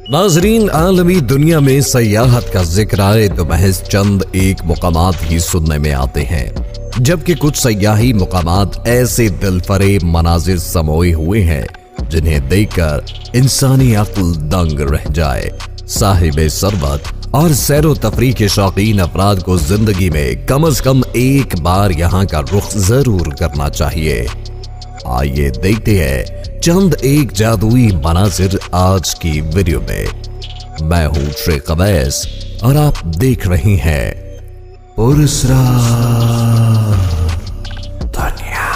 नाजरीन, आलमी दुनिया में सयाहत का जिक्र आए तो महज चंद एक मुकामात ही सुनने में आते हैं, जबकि कुछ सयाही मुकामात ऐसे दिलफरेब मनाजिर समोए हुए हैं जिन्हें देखकर इंसानी अक्ल दंग रह जाए। साहिब सरबत और सैरो तफरीह के शौकीन अफराद को जिंदगी में कम से कम एक बार यहाँ का रुख जरूर करना चाहिए। आइए देखते हैं चंद एक जादुई मनाजिर आज की वीडियो में। मैं हूं शेख अवैस और आप देख रहे हैं पुरस्कार दुनिया।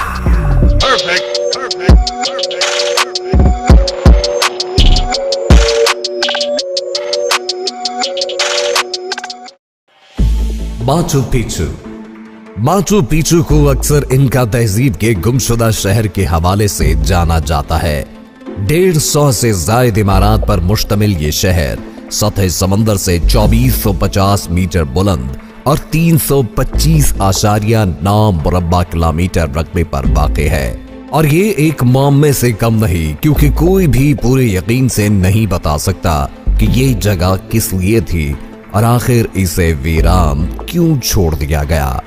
Machu Picchu. माचू पिच्चू को अक्सर इनका तहजीब के गुमशुदा शहर के हवाले से जाना जाता है। 150 से ज्यादा इमारत पर मुश्तमिल ये शहर सतह समंदर से 2450 मीटर बुलंद और 325.9 मुरब्बा किलोमीटर रकबे पर वाक़ है। और ये एक मामले से कम नहीं, क्योंकि कोई भी पूरे यकीन से नहीं बता सकता कि ये जगह किस लिए थी और आखिर इसे वीरान क्यों छोड़ दिया गया।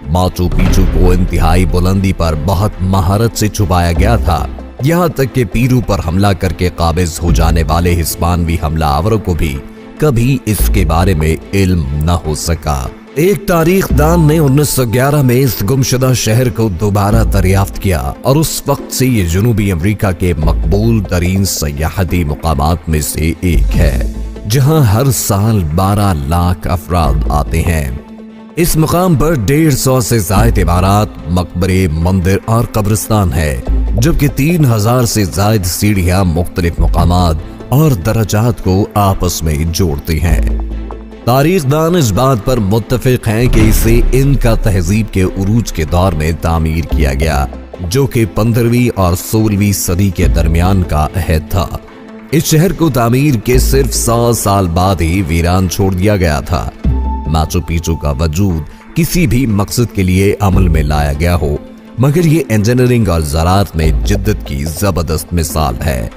माचू पिच्चू को इंतहाई बुलंदी पर बहुत महारत से छुपाया गया था, यहाँ तक कि पीरू पर हमला करके काबिज हो जाने वाले हिस्पानवी हमलावरों को भी कभी इसके बारे में इल्म न हो सका। एक तारीखदान ने 1911 में इस गुमशुदा शहर को दोबारा दरियाफ्त किया और उस वक्त से ये जनूबी अमेरिका के मकबूल तरीन सयाहती मुकामात में से एक है, जहाँ हर साल 12 लाख अफराद आते हैं। इस मुकाम पर 150 से ज्यादा इमारत, मकबरे, मंदिर और कब्रिस्तान है, जबकि 3000 से ज्यादा सीढ़ियां मुख्तलिफ मुकामात और दर्जात को आपस में जोड़ती हैं। तारीखदान इस बात पर मुत्तफिक हैं कि इसे इनका तहजीब के उरूज के दौर में तामीर किया गया, जो कि 15वीं और 16वीं सदी के दरमियान का अहद था। इस शहर को तामीर के सिर्फ 100 साल बाद ही वीरान छोड़ दिया गया था। माचू पिच्चू का वजूद किसी भी मकसद के लिए अमल में लाया गया हो, मगर ये इंजीनियरिंग और ज़राअत में जिद्दत की जबरदस्त मिसाल है।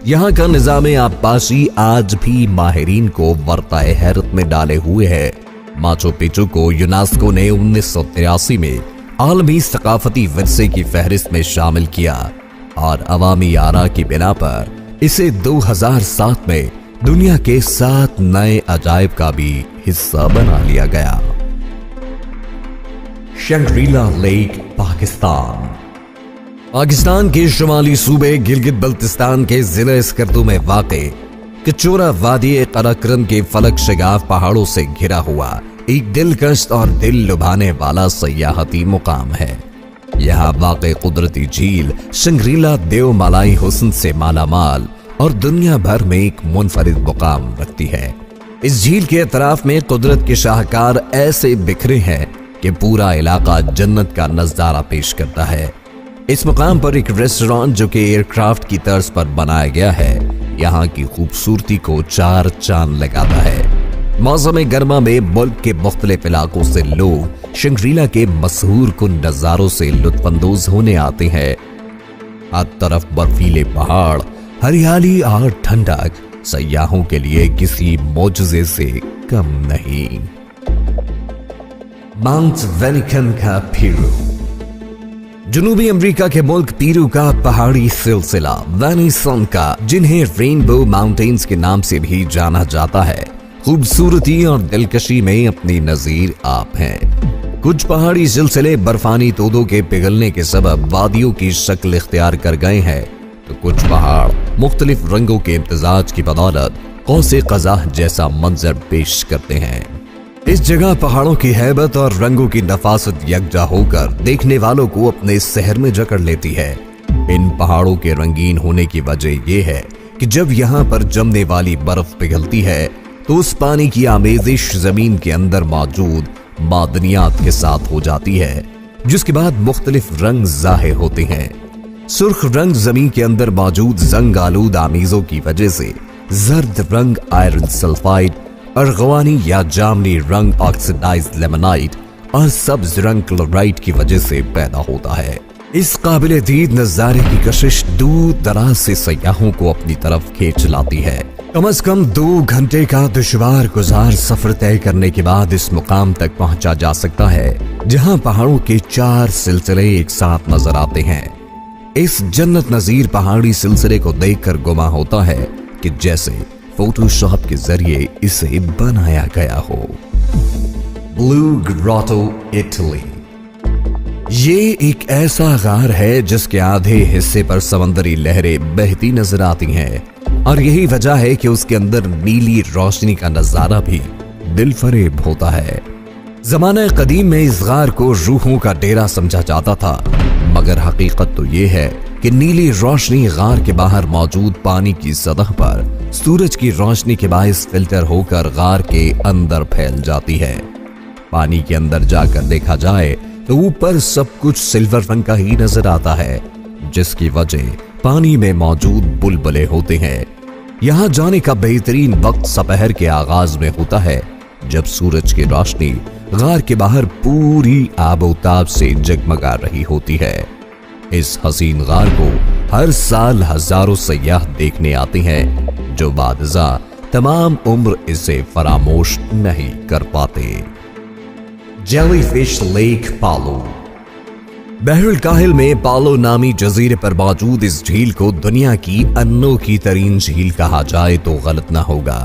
यहाँ का निज़ाम आबपाशी आज भी माहिरीन को वर्ताए हैरत में डाले हुए है। माचू पिच्चू को यूनेस्को ने 1983 में आलमी सकाफती विरसे की फहरिस्त में शामिल किया और अवामी आरा की बिना पर इसे 2007 में दुनिया के 7 नए अजायब का भी हिस्सा बना लिया गया। शंग्रीला लेक, पाकिस्तान के शुमाली सूबे गिलगित बल्तिस्तान के जिले स्कर्दू में वाक़े कचोरा वादी कराक्रम के फलक शगाफ पहाड़ों से घिरा हुआ एक दिलकश और दिल लुभाने वाला सयाहती मुकाम है। यहाँ वाक़े कुदरती झील शंग्रीला देवमालाई हुस्न से मालामाल और दुनिया भर में एक मुनफरिद मुकाम रखती है। इस झील के अतराफ में कुदरत के शाहकार ऐसे बिखरे हैं कि पूरा इलाका जन्नत का नजारा पेश करता है। इस मुकाम पर एक रेस्टोरेंट जो कि एयरक्राफ्ट की तर्ज पर बनाया गया है, यहाँ की खूबसूरती को 4 चांद लगाता है। मौसम गर्मा में मुल्क के मुख्तलिफ इलाकों से लोग शंग्रीला के मशहूर कुन नजारों से लुत्फानंदोज होने आते हैं। हर तरफ बर्फीले पहाड़, हरियाली और ठंडक सयाहों के लिए किसी मौजज़े से कम नहीं। माउंट वेनिकन का पीरू। जनूबी अमेरिका के मुल्क पीरू का पहाड़ी सिलसिला वेनिसन का, जिन्हें रेनबो माउंटेन्स के नाम से भी जाना जाता है, खूबसूरती और दिलकशी में अपनी नजीर आप हैं। कुछ पहाड़ी सिलसिले बर्फानी तोदों के पिघलने के सबब वादियों की शक्ल इख्तियार कर गए हैं, तो कुछ पहाड़ मुख्तलिफ रंगों के इम्तिजाज की बदौलत कौसे कज़ाह जैसा मंजर पेश करते हैं। इस जगह पहाड़ों की हैबत और रंगों की नफासत यकजा होकर देखने वालों को अपने शहर में जकड़ लेती है। इन पहाड़ों के रंगीन होने की वजह यह है कि जब यहाँ पर जमने वाली बर्फ पिघलती है तो उस पानी की आमेजिश जमीन के अंदर मौजूद मादनियात के साथ हो जाती है, जिसके बाद मुख्तलिफ रंग जाहिर होते हैं। सुर्ख रंग जमीन के अंदर मौजूद जंग आलूद आमीजों की वजह से, जर्द रंग आयरन सल्फाइड, अर्गवानी या जामनी रंग ऑक्सीडाइज्ड लेमनाइट और सब्ज रंग क्लोराइड की वजह से पैदा होता है। इस काबिले दीद नजारे की कशिश दूर दराज से सयाहों को अपनी तरफ खींच लाती है। कम से कम 2 घंटे का दुश्वार गुजार सफर तय करने के बाद इस मुकाम तक पहुंचा जा सकता है जहां पहाड़ों के 4 सिलसिले एक साथ नजर आते हैं। इस जन्नत नजीर पहाड़ी सिलसिले को देखकर गुमा होता है कि जैसे फोटोशॉप के जरिए इसे बनाया गया हो। Blue grotto, Italy. ये एक ऐसा गार है जिसके आधे हिस्से पर समंदरी लहरें बहती नजर आती हैं और यही वजह है कि उसके अंदर नीली रोशनी का नजारा भी दिलफरेब होता है। जमाने कदीम में इस गार को रूहों का डेरा समझा जाता था, मगर हकीकत तो ये है कि नीली रोशनी गार के बाहर मौजूद पानी की सतह पर सूरज की रोशनी के बायस फिल्टर होकर गार के अंदर फैल जाती है। पानी के अंदर जाकर देखा जाए तो ऊपर सब कुछ सिल्वर रंग का ही नजर आता है, जिसकी वजह पानी में मौजूद बुलबुले होते हैं। यहां जाने का बेहतरीन वक्त सपहर के आगाज में होता है, जब सूरज की रोशनी गार के बाहर पूरी आबोताब से जगमगा रही होती है। इस हसीन गार को हर साल हजारों सयाह देखने आते हैं, जो बादशाह तमाम उम्र इसे फरामोश नहीं कर पाते। जेलीफिश लेक, पालो। बहरुल काहिल में पालो नामी जजीरे पर मौजूद इस झील को दुनिया की अनोखी तरीन झील कहा जाए तो गलत ना होगा,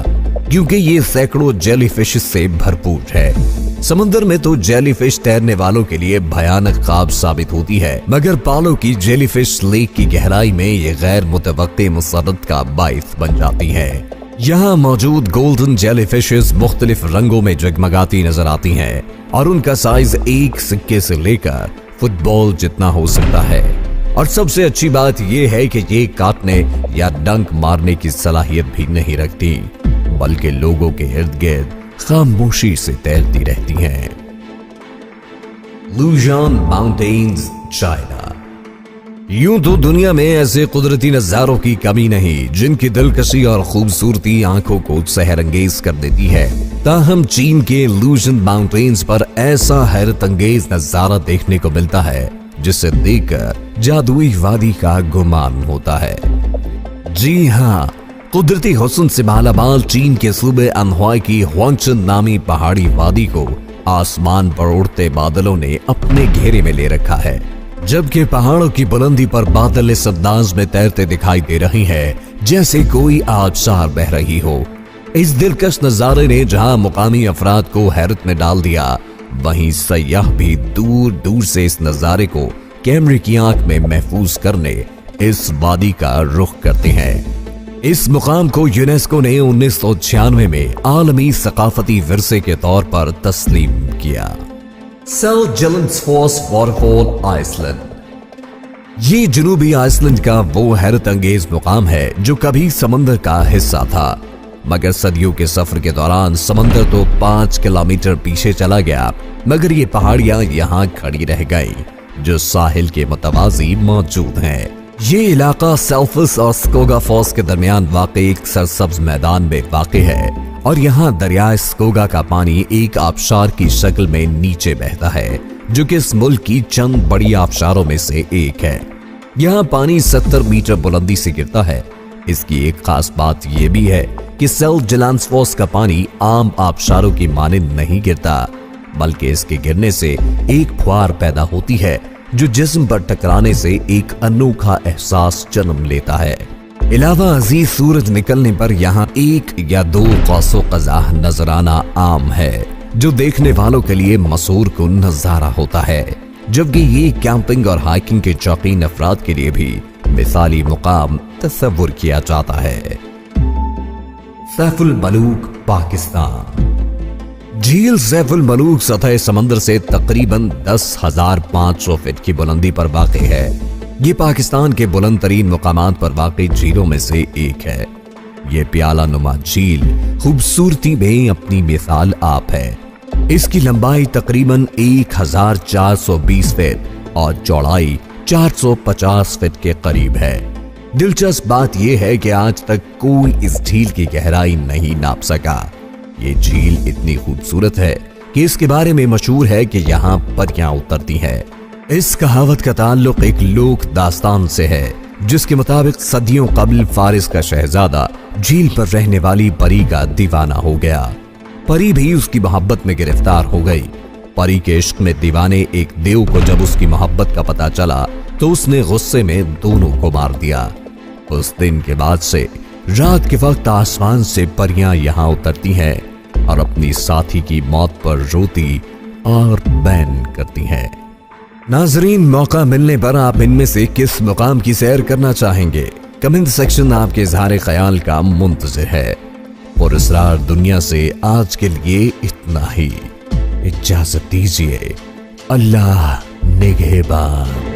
क्योंकि ये सैकड़ों जेलीफिश से भरपूर है। समंदर में तो जेलीफिश तैरने वालों के लिए भयानक ख्वाब साबित होती है, मगर पालो की जेलीफिश लेक की गहराई में ये गैर मुतवक्के मुसरत का बाइस बन जाती है। यहाँ मौजूद गोल्डन जेलीफिशेस मुख्तलिफ रंगों में जगमगाती नजर आती हैं और उनका साइज एक सिक्के से लेकर फुटबॉल जितना हो सकता है। और सबसे अच्छी बात यह है कि ये काटने या डंक मारने की सलाहियत भी नहीं रखती, बल्कि लोगों के इर्द गिर्द खामोशी से तैरती रहती हैं। लुजियान माउंटेन्स, चाइना। यूं तो दुनिया में ऐसे कुदरती नजारों की कमी नहीं जिनकी दिलकशी और खूबसूरती आंखों को सहरंगेज कर देती है, ताहम चीन के लुजियान माउंटेन्स पर ऐसा हैरत अंगेज नजारा देखने को मिलता है जिसे देखकर जादुई वादी का गुमान होता है। जी हाँ, कुदरती हुस्न से मालामाल चीन के सूबे अनहुआई की हुआंगचन नामी पहाड़ी वादी को आसमान पर उड़ते बादलों ने अपने घेरे में ले रखा है, जबकि पहाड़ों की बुलंदी पर बादल इस अंदाज में तैरते दिखाई दे रही हैं जैसे कोई आबशार बह रही हो। इस दिलकश नजारे ने जहां मुकामी अफराद को हैरत में डाल दिया, वहीं सयाह भी दूर दूर से इस नजारे को कैमरे की आंख में महफूज करने इस वादी का रुख करते हैं। इस मुकाम को यूनेस्को ने 1996 में आलमी सकाफती विरसे के तौर पर तस्लीम किया। सेल्जलंसफोस वाटरफॉल, आइसलैंड। ये जनूबी आइसलैंड का वो हैरत अंगेज मुकाम है जो कभी समंदर का हिस्सा था, मगर सदियों के सफर के दौरान समंदर तो 5 किलोमीटर पीछे चला गया, मगर ये पहाड़ियां यहाँ खड़ी रह गई जो साहिल के मुतवाजी मौजूद हैं। ये इलाका सेल्फस और स्कोगाफॉस के दरमियान वाक़ई एक सरसब्ज मैदान में वाक़ है और यहाँ दरिया स्कोगा का पानी एक आबशार की शक्ल में नीचे बहता है, जो कि इस मुल्क की चंद बड़ी आबशारों में से एक है। यहाँ पानी 70 मीटर बुलंदी से गिरता है। इसकी एक खास बात यह भी है कि सेल्जलंसफोस का पानी आम आबशारों की मानिंद नहीं गिरता, बल्कि इसके गिरने से एक फुहार पैदा होती है जो जिस्म पर टकराने से एक अनोखा एहसास जन्म लेता है। इलावा अजीज सूरज निकलने पर यहाँ 1 या 2 कौसो कज़ाह नजर आना आम है, जो देखने वालों के लिए मसूर कुन नजारा होता है, जबकि ये कैंपिंग और हाइकिंग के शौकीन अफराद के लिए भी मिसाली मुकाम तस्वुर किया जाता है। सैफुल मलूक, पाकिस्तान। झील सैफुल मलूक सतह समंदर से तकरीबन 10,500 फीट की बुलंदी पर वाक़ है। ये पाकिस्तान के बुलंद तरीन मुकामात पर वाक़ झीलों में से एक है। ये प्याला नुमा झील खूबसूरती में अपनी मिसाल आप है। इसकी लंबाई तकरीबन 1420 फीट और चौड़ाई 450 फीट के करीब है। दिलचस्प बात यह है कि आज तक कोई इस झील की गहराई नहीं नाप सका। ये झील इतनी खूबसूरत है कि इसके बारे में मशहूर है कि यहाँ परियां उतरती हैं। इस कहावत का ताल्लुक एक लोक दास्तान से है, जिसके मुताबिक सदियों कबल फारिस का शहजादा झील पर रहने वाली परी का दीवाना हो गया। परी भी उसकी मोहब्बत में गिरफ्तार हो गई। परी के इश्क में दीवाने एक देव को जब उसकी मोहब्बत का पता चला तो उसने गुस्से में दोनों को मार दिया। उस दिन के बाद से रात के वक्त आसमान से परियां यहां उतरती हैं और अपनी साथी की मौत पर रोती और बैन करती हैं। नाजरीन, मौका मिलने पर आप इनमें से किस मुकाम की सैर करना चाहेंगे? कमेंट सेक्शन आपके इज़हार ख्याल का मुंतज़िर है। और इसरार दुनिया से आज के लिए इतना ही। इजाजत दीजिए। अल्लाह निगहबान।